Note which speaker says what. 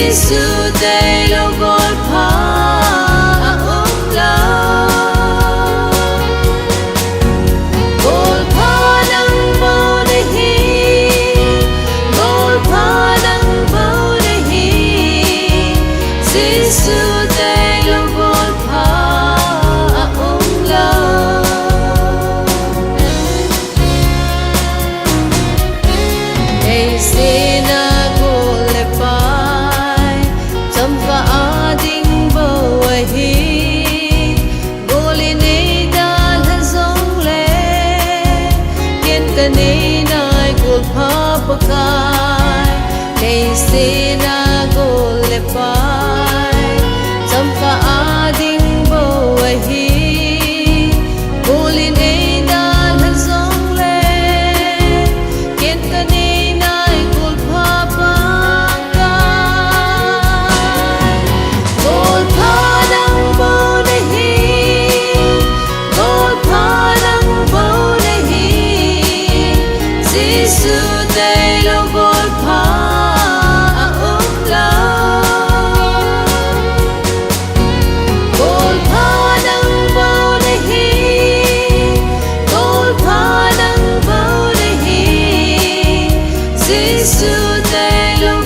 Speaker 1: Giêsu tay lo gol pha la gol pha nang bao de hi gol pha nang bao de hi Giêsu tay lo gol pha la ei sina gol pa Kanay na'y gulpapakay Kaisi na gulepay Samka ading bawahi Gulin ay dalhan zongle Ken kanay na'y gulpapakay Gulpa ng bawdahi Gulpa ng bawdahi Giêsu tay lo gol pha la gol pha nang bao de hi gol pha nang bao de hi Giêsu tay lo